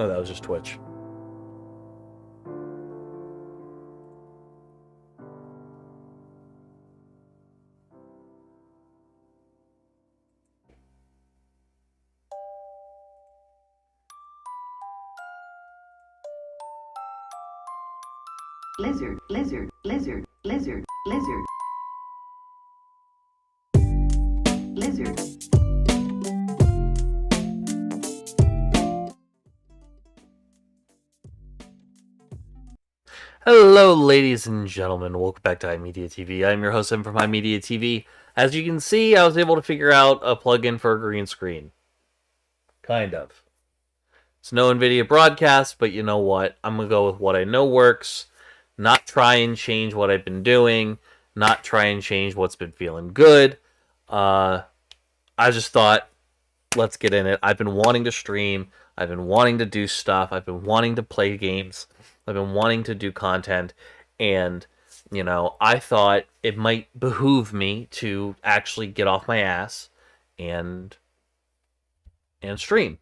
Oh, that was just Twitch. Lizard, lizard, lizard, lizard, lizard. Lizard. Hello, ladies and gentlemen. Welcome back to HIMediaTV. I'm your host, Em from HIMediaTV. As you can see, I was able to figure out a plugin for a green screen. Kind of. It's no NVIDIA broadcast, but you know what? I'm going to go with what I know works. Not try and change what I've been doing. Not try and change what's been feeling good. I just thought, let's get in it. I've been wanting to stream. I've been wanting to do stuff. I've been wanting to play games. I've been wanting to do content. And, you know, I thought it might behoove me to actually get off my ass and stream.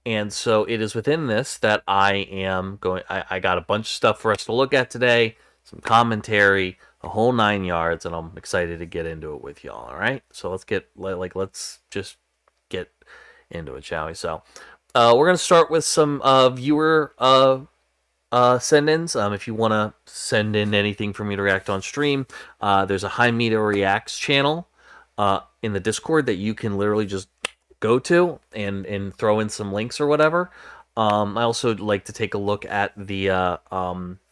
And so it is within this that I am going... I got a bunch of stuff for us to look at today. Some commentary, a whole 9 yards, and I'm excited to get into it with y'all, all right? So let's just get into it, shall we? So we're going to start with some viewer send-ins. If you want to send in anything for me to react on stream, there's a HIMedia Reacts channel in the Discord that you can literally just go to and throw in some links or whatever. I also like to take a look at the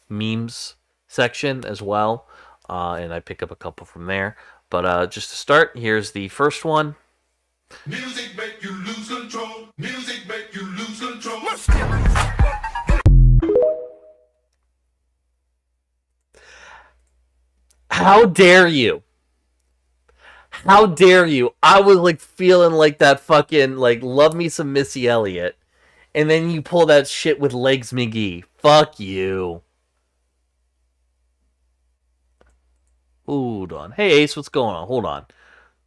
memes section as well, and I pick up a couple from there. But just to start, here's the first one. Music make you lose control. Music make you lose control. How dare you? How dare you? I was like feeling like that fucking like love me some Missy Elliott, and then you pull that shit with Legs McGee. Fuck you. Hold on. Hey Ace, what's going on? Hold on.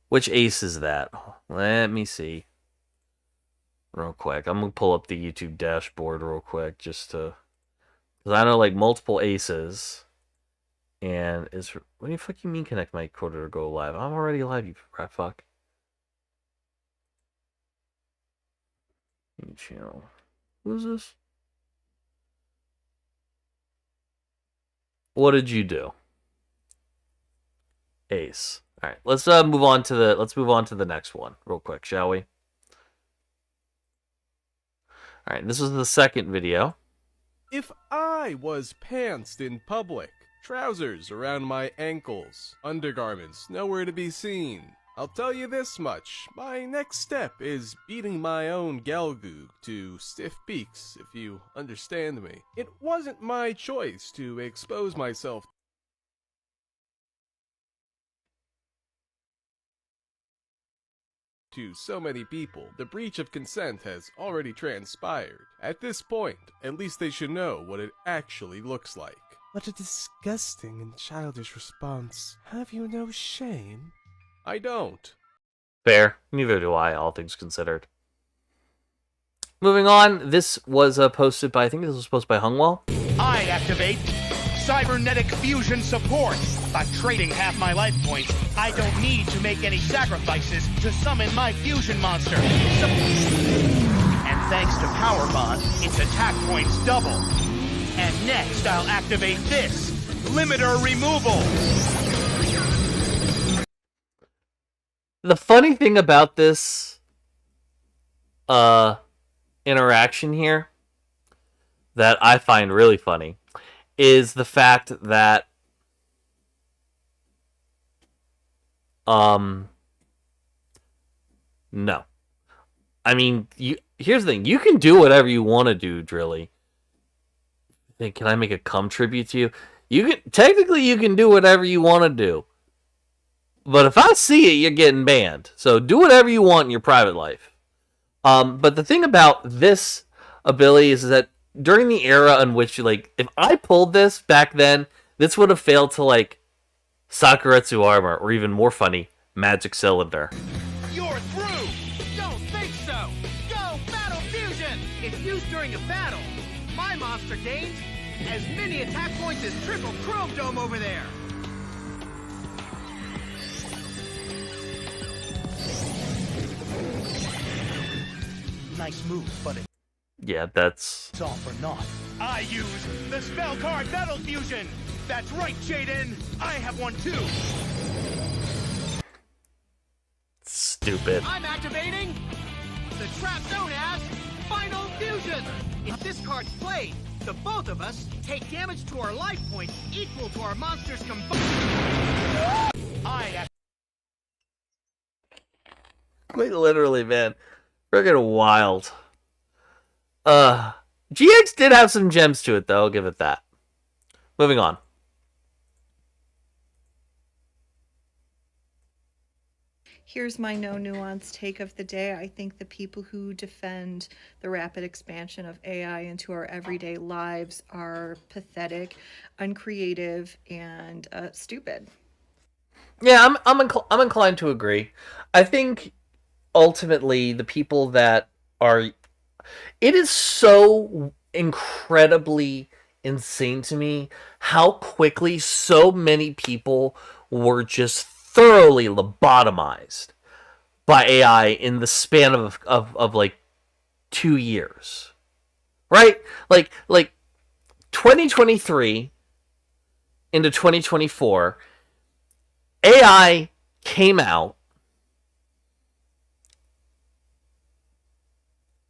Which Ace is that? Let me see. Real quick. I'm gonna pull up the YouTube dashboard real quick just to, because I know like multiple Aces. And is what do you fucking mean connect my recorder to go live? I'm already live, you rat fuck. Channel. Who's this? What did you do? Ace. Alright, let's move on to the next one real quick, shall we? Alright, this is the second video. If I was pantsed in public, trousers around my ankles, undergarments nowhere to be seen, I'll tell you this much, my next step is beating my own galgoog to stiff peaks, if you understand me. It wasn't my choice to expose myself to so many people. The breach of consent has already transpired. At this point, at least they should know what it actually looks like. What a disgusting and childish response. Have you no shame? I don't. Fair. Neither do I, all things considered. Moving on, this was posted by, I think this was posted by Hungwell. I activate cybernetic fusion support. By trading half my life points, I don't need to make any sacrifices to summon my fusion monster. And thanks to Power Bond, its attack points double. And next, I'll activate this limiter removal. The funny thing about this interaction here that I find really funny is the fact that no. I mean, here's the thing. You can do whatever you want to do, Drilly. Can I make a cum tribute to you? Technically you can do whatever you want to do. But if I see it, you're getting banned. So do whatever you want in your private life. But the thing about this ability is that during the era in which, like, if I pulled this back then, this would have failed to, like, Sakuretsu Armor, or even more funny, Magic Cylinder. You're through! Don't think so! Go Battle Fusion! It's used during ready to battle. My monster gains as many attack points as Triple Chrome Dome over there. Nice move, but Yeah, that's... it's all for naught. I use the spell card Battle Fusion. That's right, Jaden. I have one too. stupid. I'm activating the trap known as Final Fusion. If this card's played, the both of us take damage to our life points equal to our monster's combined. Quite literally, man. Friggin' wild. GX did have some gems to it, though. I'll give it that. Moving on. Here's my no nuance take of the day. I think the people who defend the rapid expansion of AI into our everyday lives are pathetic, uncreative, and stupid. Yeah, I'm inclined to agree. I think ultimately the people that are... It is so incredibly insane to me how quickly so many people were just thoroughly lobotomized by AI in the span of like 2 years. Right? Like 2023 into 2024, AI came out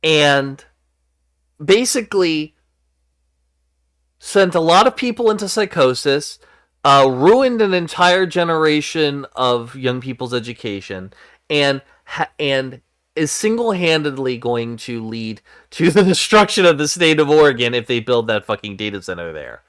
and basically sent a lot of people into psychosis, ruined an entire generation of young people's education, and is single-handedly going to lead to the destruction of the state of Oregon if they build that fucking data center there.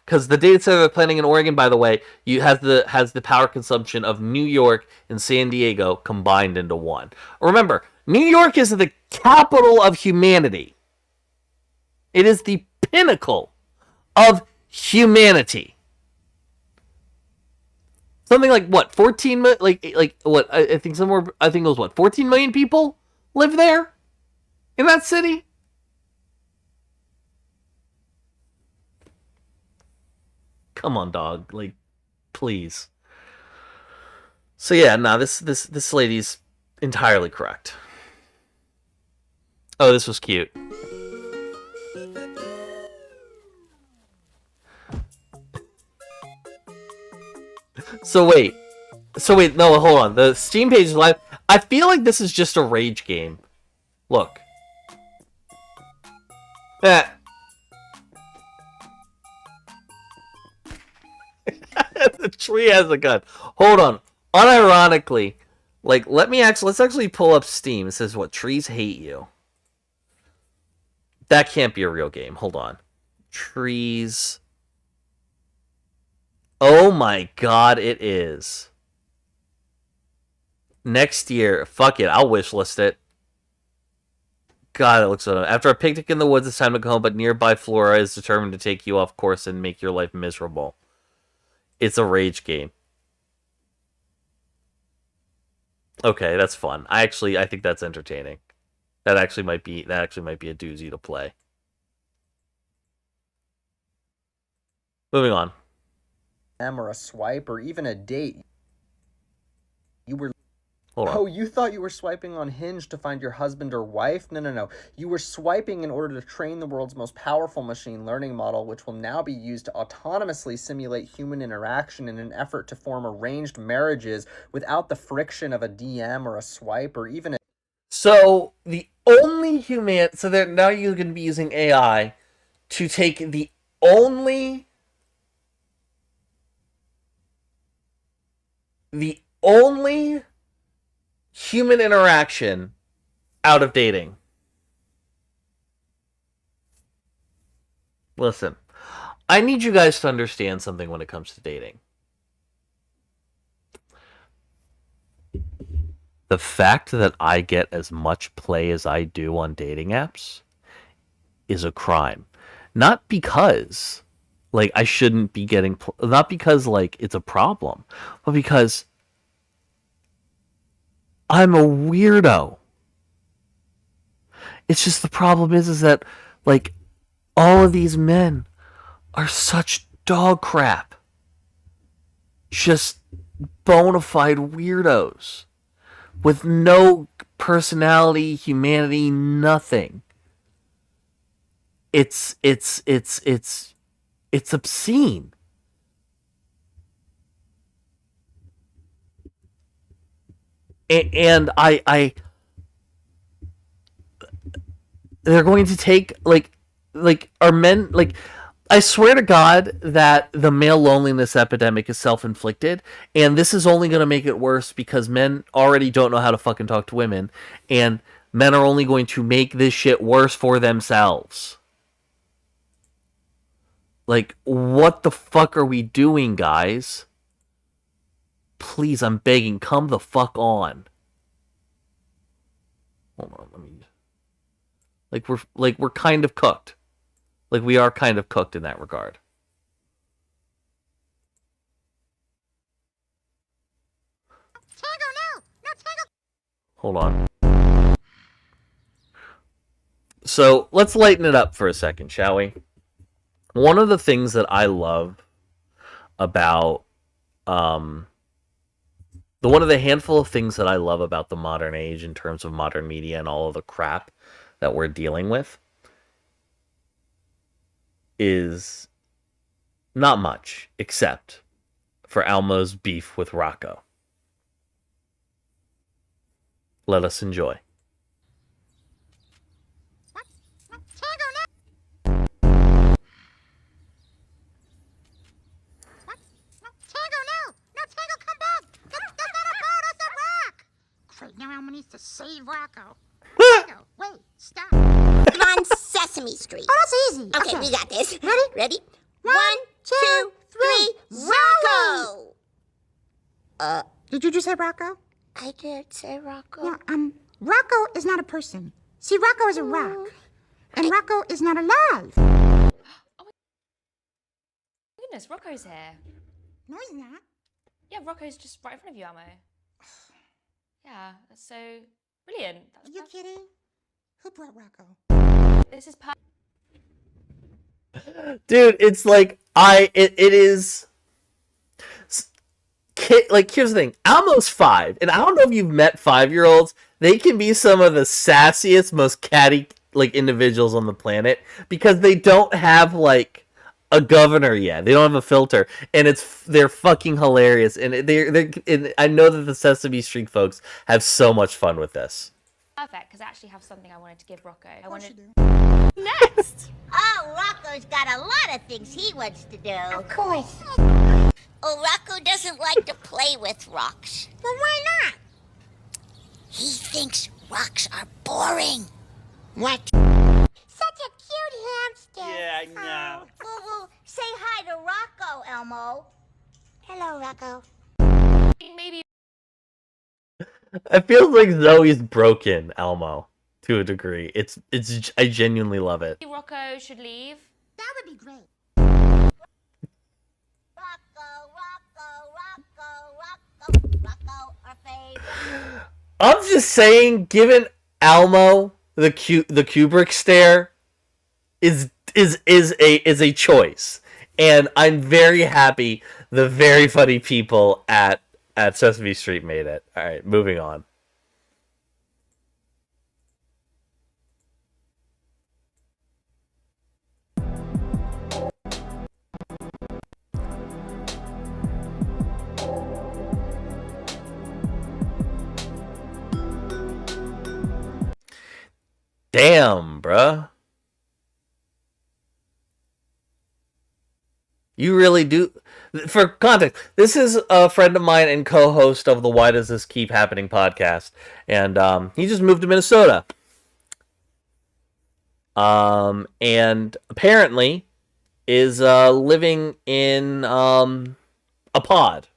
Because the data center they're planning in Oregon, by the way, has the power consumption of New York and San Diego combined into one. Remember, New York is the capital of humanity. It is the pinnacle of humanity. Something like what, 14 million? Like what? I think somewhere. I think it was what, 14 million people live there in that city. Come on, dog. Like, please. So yeah, no, this lady's entirely correct. Oh, this was cute. So wait, no, hold on. The Steam page is live. I feel like this is just a rage game. Look. The tree has a gun. Hold on. Unironically, like, let's actually pull up Steam. It says, what, trees hate you. That can't be a real game. Hold on. Trees. Oh my god, it is. Next year. Fuck it, I'll wishlist it. God, it looks so nice. After a picnic in the woods, it's time to go home, but nearby Flora is determined to take you off course and make your life miserable. It's a rage game. Okay, that's fun. I think that's entertaining. That actually might be a doozy to play. Moving on. Or a swipe or even a date. You were... Hold on. Oh, you thought you were swiping on Hinge to find your husband or wife? No. You were swiping in order to train the world's most powerful machine learning model, which will now be used to autonomously simulate human interaction in an effort to form arranged marriages without the friction of a DM or a swipe or even a... So, the only human... So, now you're going to be using AI to take the only human interaction out of dating. Listen, I need you guys to understand something when it comes to dating. The fact that I get as much play as I do on dating apps is a crime. Not because, like, I shouldn't be getting... Not because, like, it's a problem, but because I'm a weirdo. It's just the problem is that, Like, all of these men are such dog crap. Just bona fide weirdos. With no personality, humanity, nothing. It's obscene. And they're going to take like are men like I swear to God that the male loneliness epidemic is self-inflicted, and this is only going to make it worse because men already don't know how to fucking talk to women, and men are only going to make this shit worse for themselves. Like, what the fuck are we doing, guys? Please, I'm begging, come the fuck on. Hold on, let me... we're kind of cooked. Like, we are kind of cooked in that regard. Hold on. So, let's lighten it up for a second, shall we? One of the things that I love about... one of the handful of things that I love about the modern age in terms of modern media and all of the crap that we're dealing with is not much, except for Almo's beef with Rocco. Let us enjoy. Now Elmo needs to save Rocco. Rocco, wait, stop. I'm on Sesame Street. Oh, that's easy. Okay, we got this. Ready? Ready? 1, 2, 3, Rocco! Did you just say Rocco? I did say Rocco. Yeah, Rocco is not a person. See, Rocco is a rock. And Rocco is not alive. Oh my goodness, Rocco's here. No, he's not. Yeah, Rocco's just right in front of you, Elmo. Yeah, that's so brilliant. Are you kidding? Who brought Rocco? This is Dude, it's like it is like, here's the thing. Almo's 5, and I don't know if you've met 5-year-olds. They can be some of the sassiest, most catty like individuals on the planet because they don't have like a governor yet. They don't have a filter, and they're fucking hilarious. And and I know that the Sesame Street folks have so much fun with this. perfect because I actually have something I wanted to give Rocco. I wanted Next! Oh, Rocco's got a lot of things he wants to do. Of course. Oh, Rocco doesn't like to play with rocks. Well, why not? He thinks rocks are boring. What? Such a cute hamster. Yeah, I know. Oh, say hi to Rocco, Elmo. Hello, Rocco. maybe It feels like Zoe's broken Elmo to a degree. I genuinely love it. Rocco should leave. That would be great. Rocco, our favorite. I'm just saying, giving Elmo the Kubrick stare is a choice, and I'm very happy the very funny people at Sesame Street made it. All right, moving on. Damn, bruh. You really do. For context, this is a friend of mine and co-host of the Why Does This Keep Happening podcast, and he just moved to Minnesota. And apparently is living in a pod.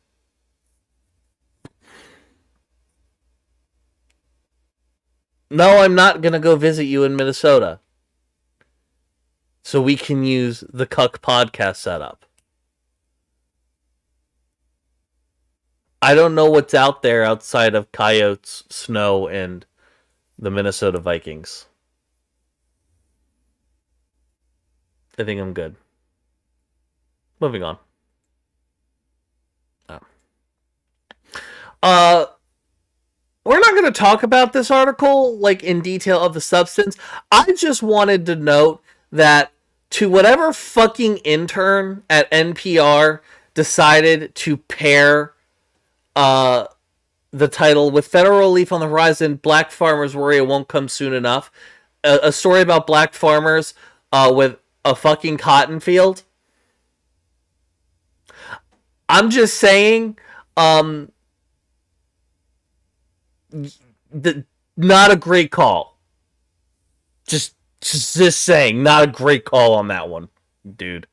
No, I'm not gonna go visit you in Minnesota. So we can use the Cuck podcast setup. I don't know what's out there outside of coyotes, snow, and the Minnesota Vikings. I think I'm good. Moving on. We're not going to talk about this article, like, in detail of the substance. I just wanted to note that to whatever fucking intern at NPR decided to pair the title with Federal Relief on the Horizon, Black Farmers Worry It Won't Come Soon Enough, a story about black farmers with a fucking cotton field. I'm just saying, not a great call. Just saying, not a great call on that one, dude.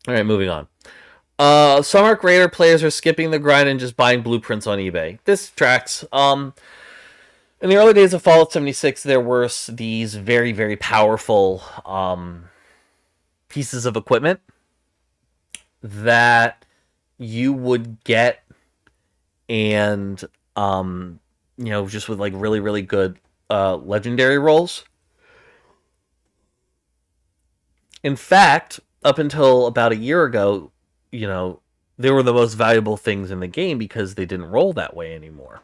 All right, moving on. Some Arc Raider players are skipping the grind and just buying blueprints on eBay. This tracks. In the early days of Fallout 76, there were these very, very powerful pieces of equipment that you would get, and just with like really, really good legendary rolls. In fact, up until about a year ago, they were the most valuable things in the game because they didn't roll that way anymore.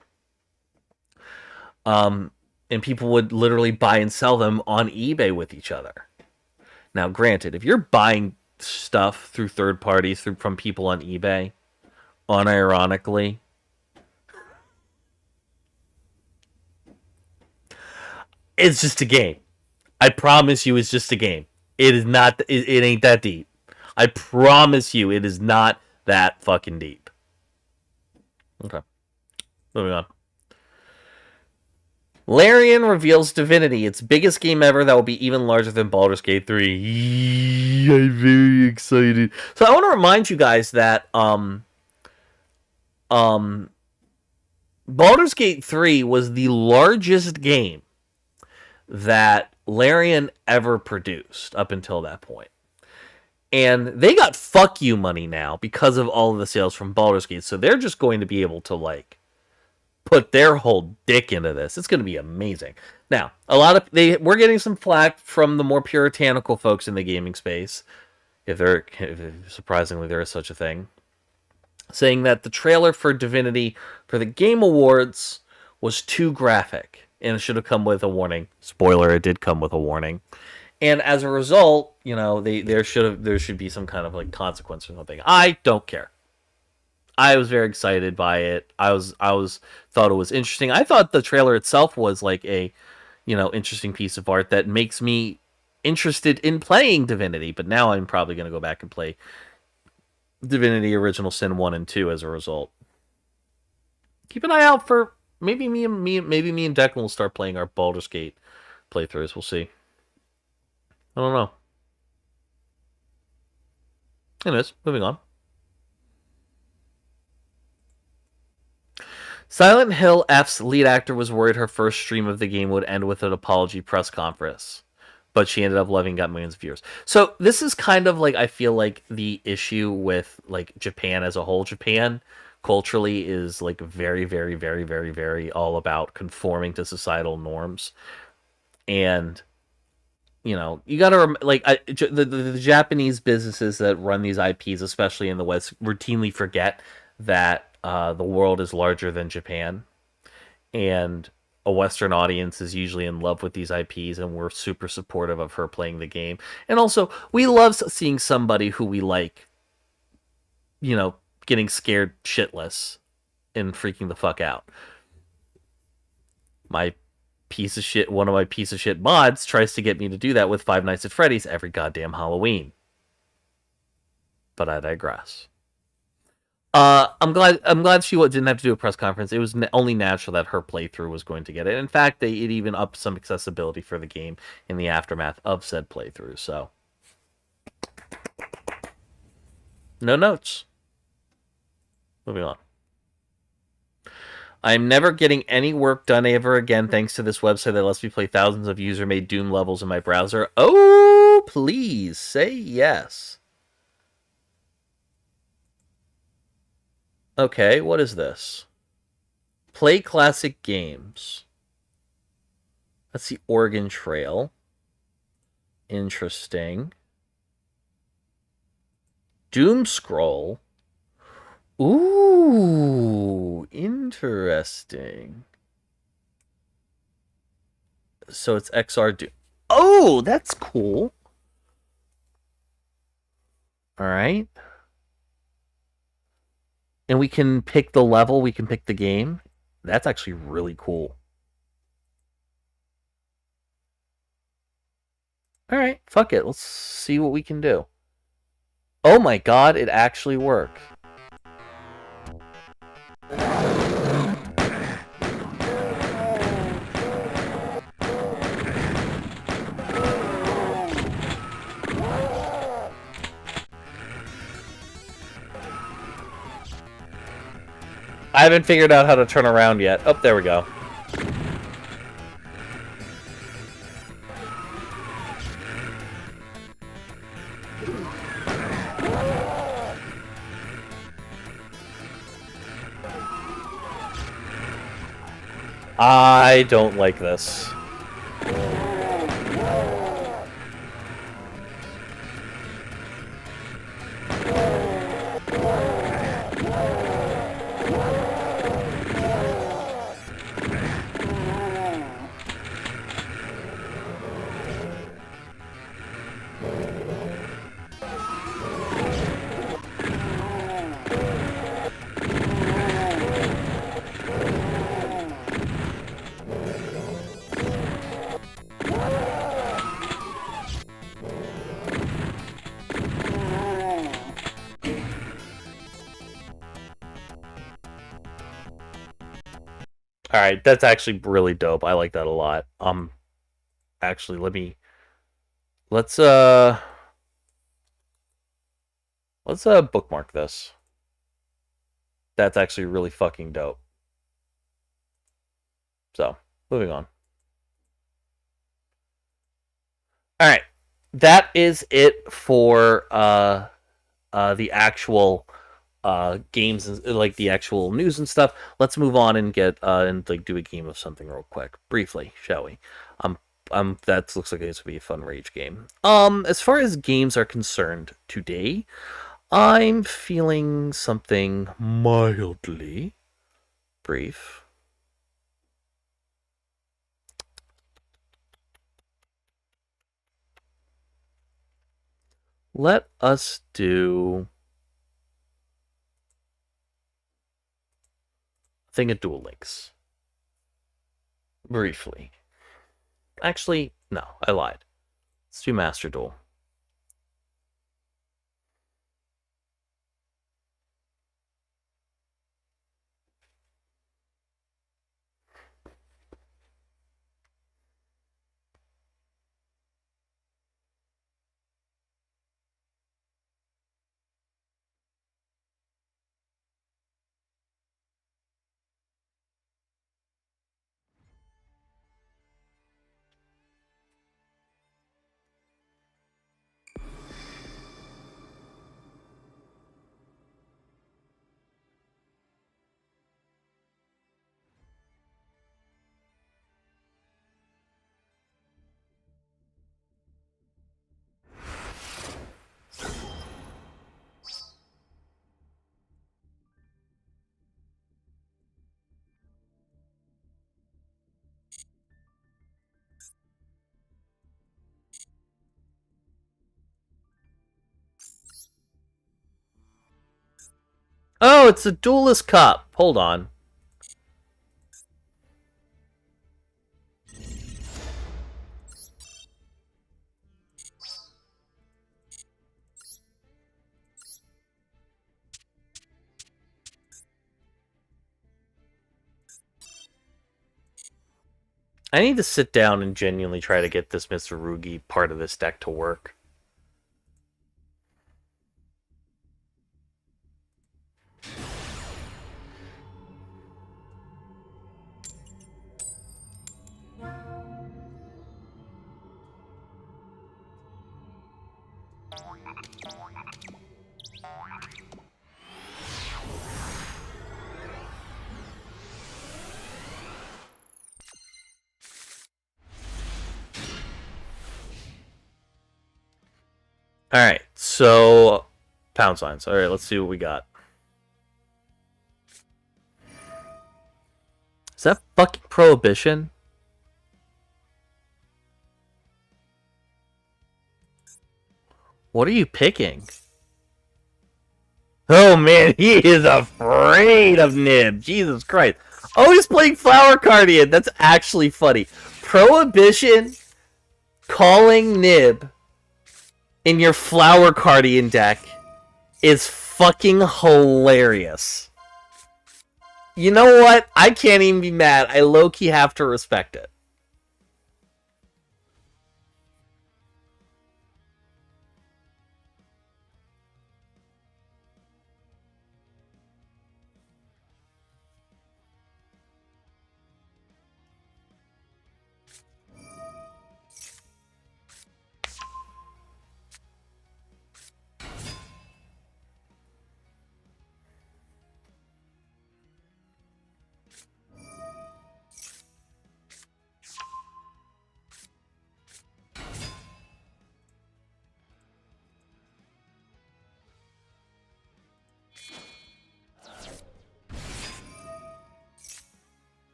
And people would literally buy and sell them on eBay with each other. Now, granted, if you're buying stuff through third parties, from people on eBay, unironically, it's just a game. I promise you, it's just a game. It is not. It ain't that deep. I promise you, it is not that fucking deep. Okay, moving on. Larian reveals Divinity, its biggest game ever that will be even larger than Baldur's Gate 3. I'm very excited. So I want to remind you guys that Baldur's Gate 3 was the largest game that Larian ever produced up until that point. And they got fuck you money now because of all of the sales from Baldur's Gate. So they're just going to be able to, like, put their whole dick into this. It's going to be amazing. Now, we're getting some flack from the more puritanical folks in the gaming space, if surprisingly there is such a thing, saying that the trailer for Divinity for the Game Awards was too graphic and it should have come with a warning. Spoiler, it did come with a warning. And as a result, there should be some kind of like consequence or something. I don't care. I was very excited by it. I thought it was interesting. I thought the trailer itself was like a, interesting piece of art that makes me interested in playing Divinity. But now I'm probably going to go back and play Divinity Original Sin 1 and 2 as a result. Keep an eye out for maybe me and Declan will start playing our Baldur's Gate playthroughs. We'll see. I don't know. Anyways, moving on. Silent Hill F's lead actor was worried her first stream of the game would end with an apology press conference, but she ended up loving, got millions of viewers. So this is kind of like, I feel like the issue with like Japan as a whole. Japan culturally is like very, very, very, very, very all about conforming to societal norms. And, you gotta, like, the Japanese businesses that run these IPs, especially in the West, routinely forget that the world is larger than Japan, and a Western audience is usually in love with these IPs, and we're super supportive of her playing the game. And also, we love seeing somebody who we like, getting scared shitless and freaking the fuck out. One of my piece of shit mods tries to get me to do that with Five Nights at Freddy's every goddamn Halloween. But I digress. I'm glad she didn't have to do a press conference. It was only natural that her playthrough was going to get it. In fact, it even upped some accessibility for the game in the aftermath of said playthrough. So, no notes. Moving on. I'm never getting any work done ever again thanks to this website that lets me play thousands of user-made Doom levels in my browser. Oh, please say yes. Okay, what is this? Play classic games. That's the Oregon Trail. Interesting. Doom Scroll. Ooh, interesting. So it's XR Doom. Oh, that's cool. All right. And we can pick the level, we can pick the game. That's actually really cool. All right, fuck it. Let's see what we can do. Oh my god, it actually worked. I haven't figured out how to turn around yet. Oh, there we go. I don't like this. Alright, that's actually really dope. I like that a lot. Actually, let's bookmark this. That's actually really fucking dope. So, moving on. Alright. That is it for the actual games and like the actual news and stuff. Let's move on and get and like do a game of something real quick, briefly, shall we? That looks like it's gonna be a fun rage game. As far as games are concerned today, I'm feeling something mildly brief. Let us do a thing of Duel Links. Briefly. Actually, no, I lied. Let's do Master Duel. Oh, it's a Duelist Cup. Hold on. I need to sit down and genuinely try to get this Mr. Rugi part of this deck to work. Alright, so pound signs. Alright, let's see what we got. Is that fucking Prohibition? What are you picking? Oh man, he is afraid of Nib. Jesus Christ. Oh, he's playing Flower Guardian. That's actually funny. Prohibition calling Nib in your Flower Guardian deck is fucking hilarious. You know what? I can't even be mad. I low-key have to respect it.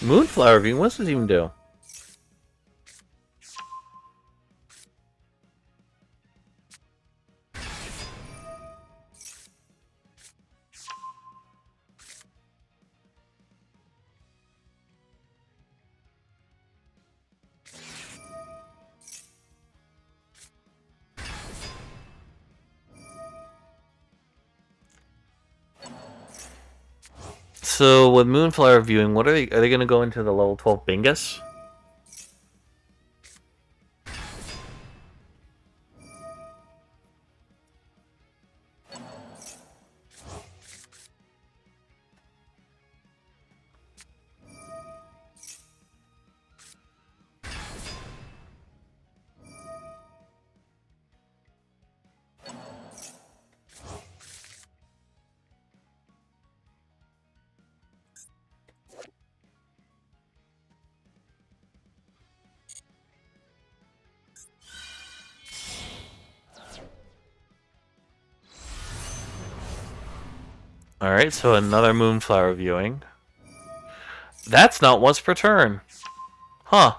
Moonflower View? What's this even do? So with Moonflower Viewing, what are they going to go into the level 12 Bingus? Alright, so another Moonflower Viewing. That's not once per turn. Huh.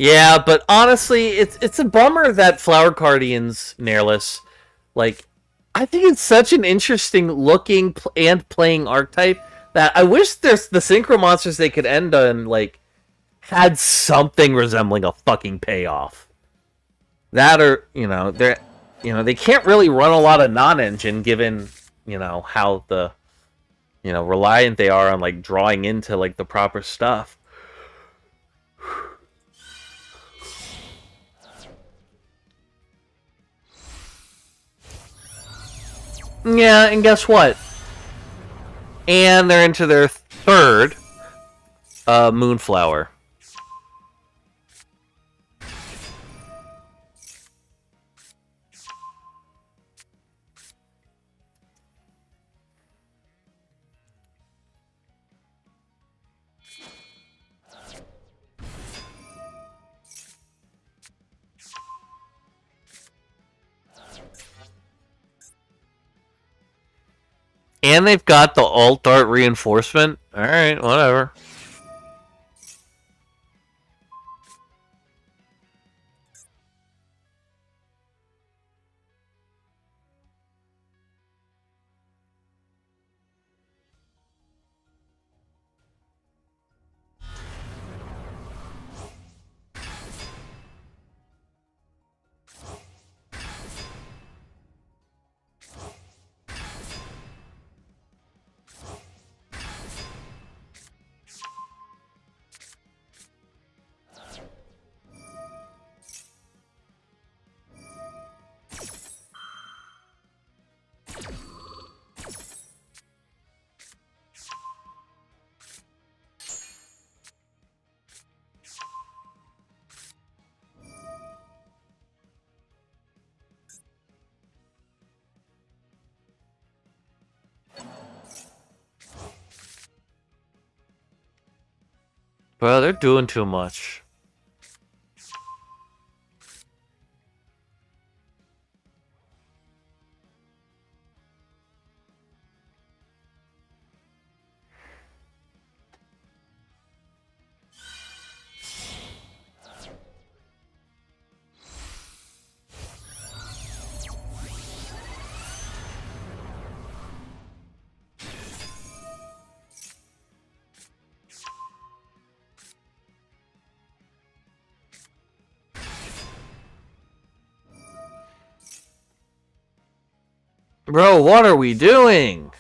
Yeah, but honestly, it's a bummer that Flower Guardian's Nairless, like, I think it's such an interesting looking and playing archetype that I wish there's the Synchro Monsters they could end on, like, had something resembling a fucking payoff. That or, they can't really run a lot of non-engine given, how the, reliant they are on, like, drawing into, like, the proper stuff. Yeah, and guess what? And they're into their third Moonflower. And they've got the alt art reinforcement. Alright, whatever. Bro, they're doing too much. Bro, what are we doing?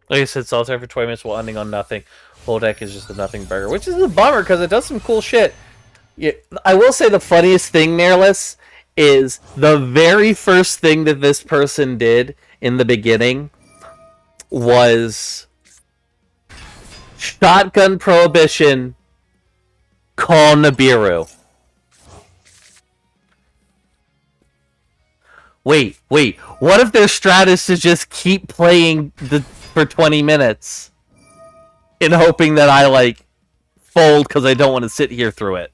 Like I said, solitaire for 20 minutes while ending on nothing. Whole deck is just a nothing burger, which is a bummer because it does some cool shit. Yeah, I will say the funniest thing, Nairless, is the very first thing that this person did in the beginning was shotgun prohibition, call Nibiru. Wait, what if their strat is to just keep playing for 20 minutes in hoping that I, like, fold because I don't want to sit here through it?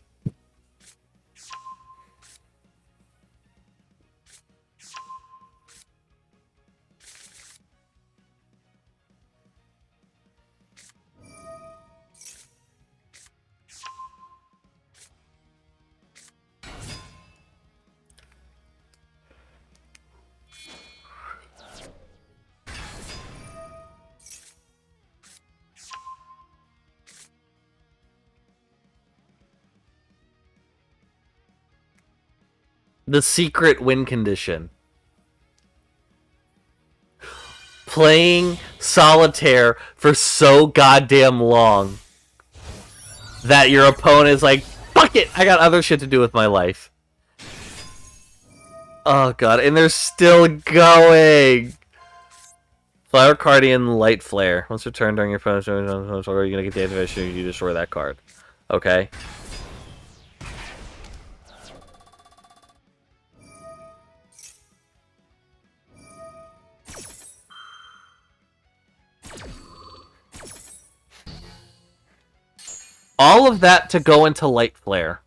The secret win condition. Playing solitaire for so goddamn long that your opponent is like, fuck it, I got other shit to do with my life. Oh god, and they're still going! Flower Guardian Light Flare. Once returned during your opponent's turn, you're gonna get the activation, you destroy that card. Okay. All of that to go into Light Flare,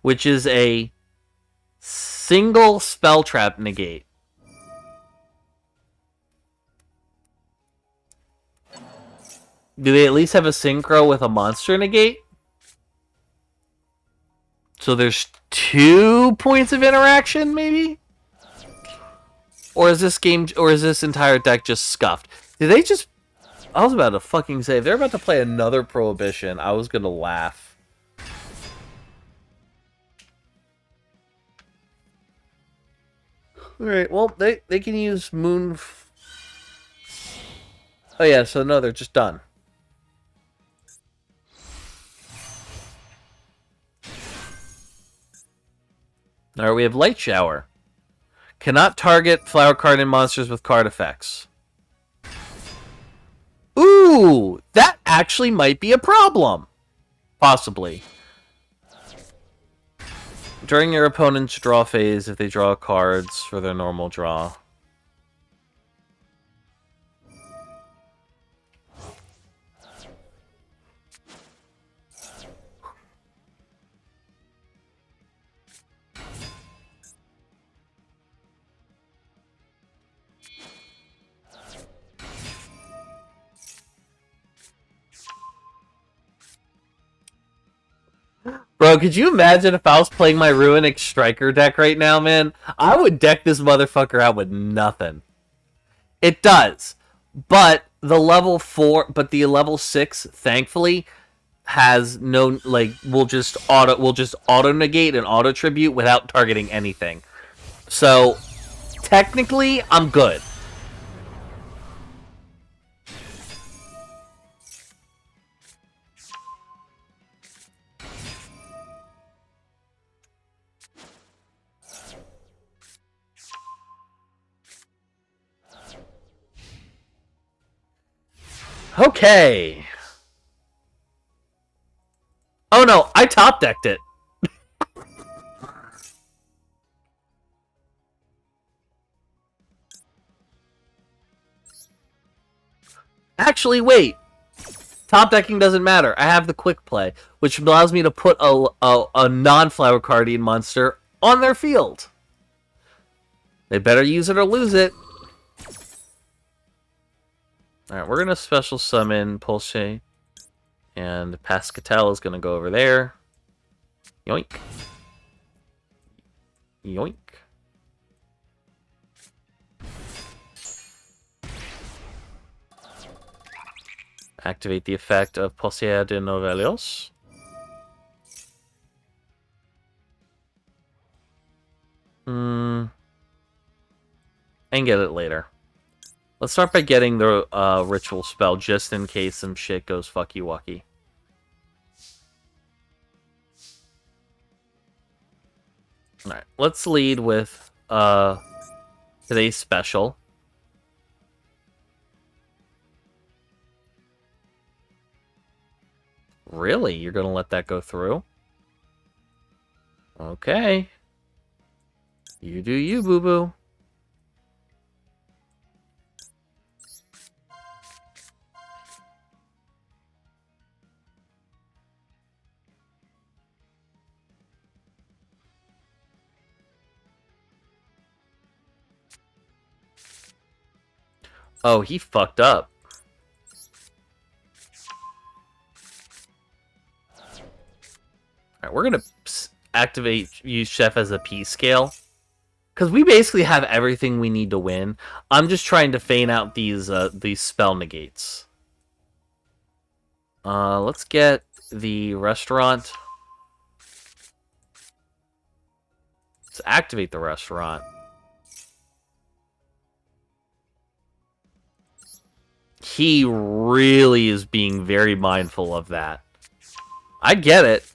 which is a single spell trap negate. Do they at least have a synchro with a monster negate? So there's 2 points of interaction, maybe? Or is this entire deck just scuffed? Did they just... I was about to fucking say, if they're about to play another Prohibition, I was gonna laugh. Alright, well, they can use Moon... Oh yeah, so no, they're just done. Alright, we have Light Shower. Cannot target flower card and monsters with card effects. Ooh! That actually might be a problem. Possibly. During your opponent's draw phase, if they draw cards for their normal draw. Bro, could you imagine if I was playing my Ruinic Striker deck right now, man? I would deck this motherfucker out with nothing. It does. But the level 6, thankfully, has no, like, will just auto negate and auto tribute without targeting anything. So technically I'm good. Okay. Oh no, I top decked it. Actually, wait. Top decking doesn't matter. I have the quick play, which allows me to put a non-flower cardian monster on their field. They better use it or lose it. Alright, we're going to special summon Pulse, and Pascatel is going to go over there. Yoink. Yoink. Activate the effect of Posea de Novelios. And get it later. Let's start by getting the ritual spell, just in case some shit goes fucky wucky. Alright, let's lead with today's special. Really? You're gonna let that go through? Okay. You do you, boo-boo. Oh, he fucked up. Alright, we're gonna use Chef as a P scale. Because we basically have everything we need to win. I'm just trying to feign out these spell negates. Let's get the restaurant. Let's activate the restaurant. He really is being very mindful of that. I get it.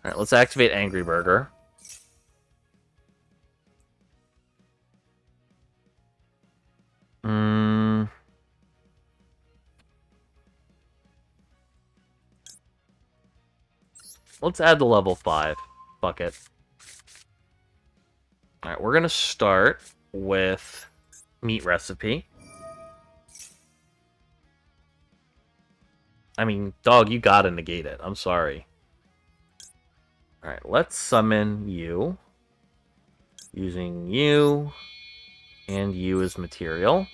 Alright, let's activate Angry Burger. Let's add the level 5. Fuck it. Alright, we're gonna start with meat recipe. I mean, dog, you gotta negate it. I'm sorry. Alright, let's summon you. Using you and you as material.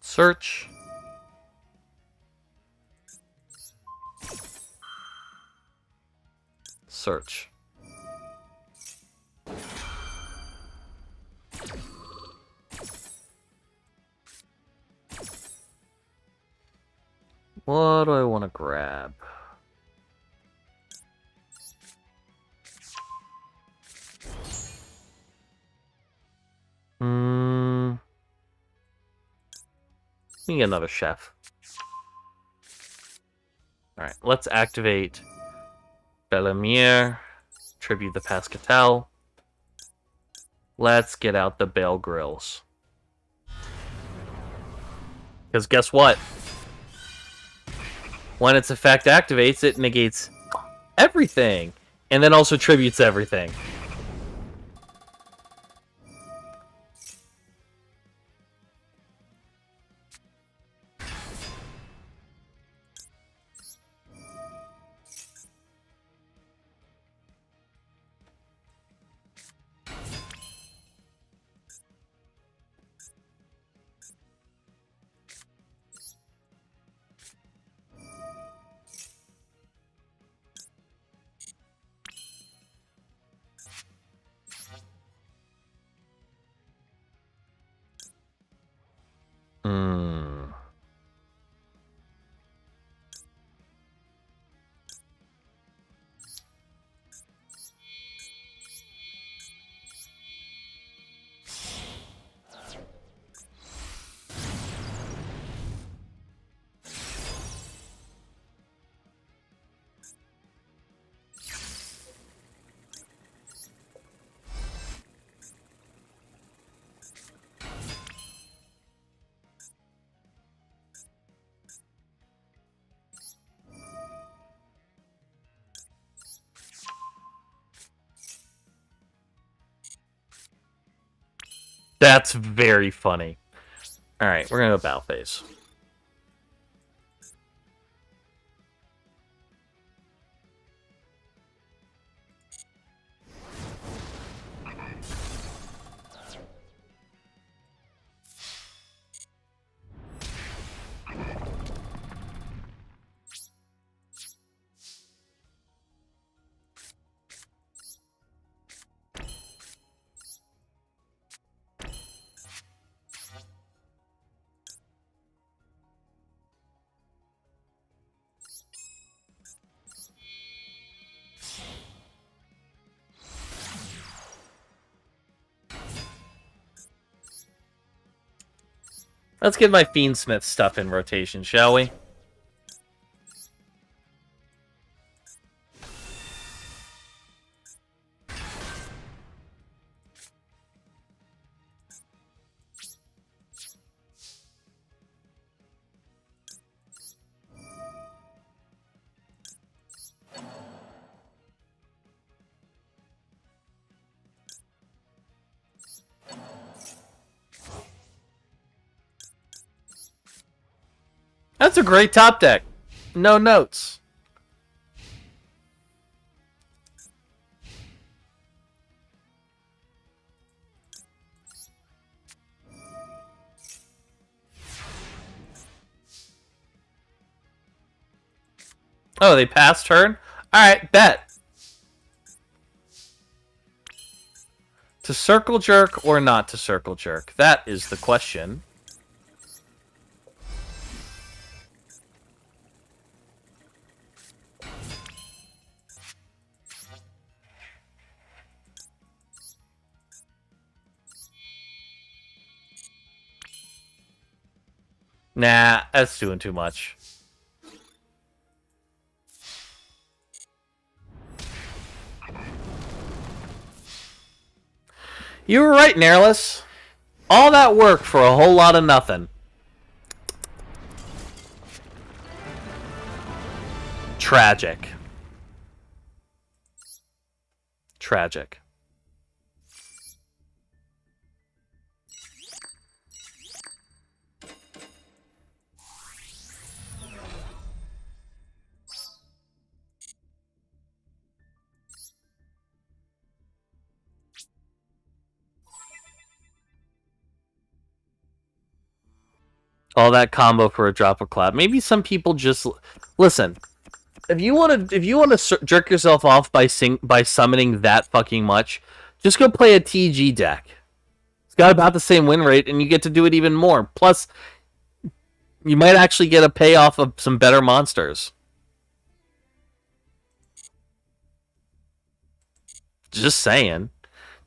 Search. Search. What do I want to grab? We can get another chef. Alright, let's activate Bellemere, tribute the Pascatel. Let's get out the Bale Grills. Because guess what? When its effect activates, it negates everything. And then also tributes everything. That's very funny. Alright, we're gonna go battle phase. Let's get my Fiendsmith stuff in rotation, shall we? That's a great top deck. No notes. Oh, they passed turn? Alright, bet. To circle jerk or not to circle jerk? That is the question. Nah, that's doing too much. You were right, Nairless. All that work for a whole lot of nothing. Tragic. Tragic. All that combo for a drop of cloud. Maybe some people just listen. If you want to jerk yourself off by summoning that fucking much, just go play a TG deck. It's got about the same win rate, and you get to do it even more. Plus, You might actually get a payoff of some better monsters. Just saying.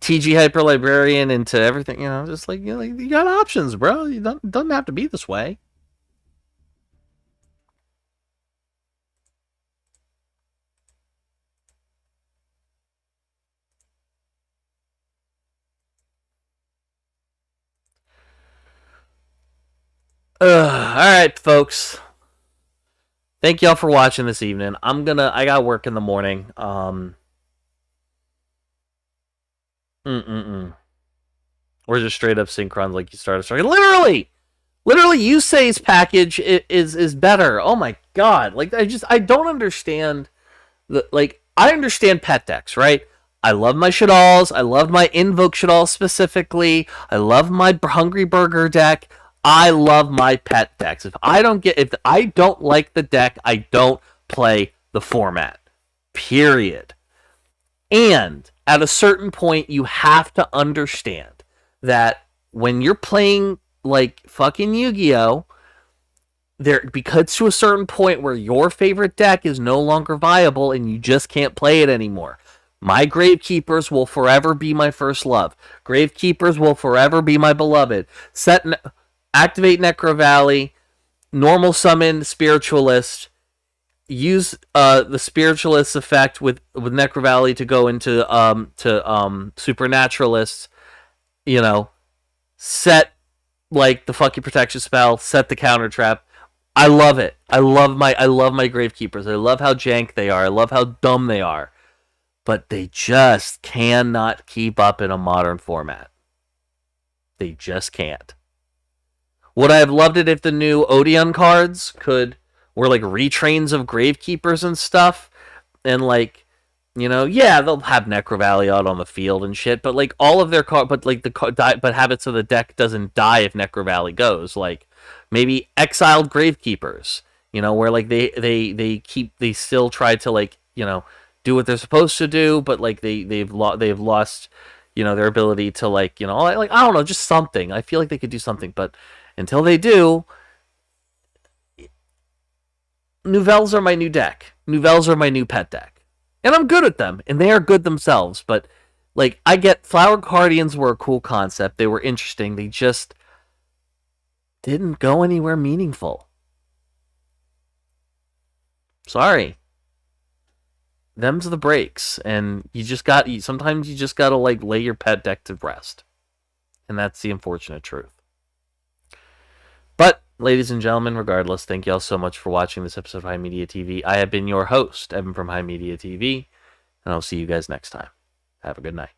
TG Hyper Librarian into everything, just like, you got options, bro. You doesn't have to be this way. All right, folks. Thank y'all for watching this evening. I got work in the morning. Or just straight up synchron like you started. Literally, Yusei's package is better. Oh my god! Like I don't understand I understand pet decks, right? I love my Shaddolls. I love my Invoke Shaddolls specifically. I love my Hungry Burger deck. I love my pet decks. If I don't like the deck, I don't play the format. Period. And at a certain point, you have to understand that when you're playing like fucking Yu-Gi-Oh, because to a certain point where your favorite deck is no longer viable and you just can't play it anymore. My Gravekeepers will forever be my first love. Gravekeepers will forever be my beloved. Activate Necro Valley, normal summon Spiritualist, use the Spiritualist effect with Necro Valley to go into Supernaturalist, set like the fucking protection spell, set the counter trap. I love it. I love my Gravekeepers. I love how jank they are. I love how dumb they are. But they just cannot keep up in a modern format. They just can't. Would I have loved it if the new Odeon cards were like retrains of Gravekeepers and stuff? And yeah, they'll have Necro Valley out on the field and shit, but like all of their cards, but have it so the deck doesn't die if Necro Valley goes. Like maybe exiled Gravekeepers, where like they still try to do what they're supposed to do, but like they've lost their ability to I don't know, just something. I feel like they could do something, but until they do, Nouvelles are my new deck. Nouvelles are my new pet deck. And I'm good at them, and they are good themselves, but I get Flower Guardians were a cool concept. They were interesting. They just didn't go anywhere meaningful. Sorry. Them's the breaks, and sometimes you just gotta lay your pet deck to rest. And that's the unfortunate truth. But, ladies and gentlemen, regardless, thank you all so much for watching this episode of High Media TV. I have been your host, Evan from High Media TV, and I'll see you guys next time. Have a good night.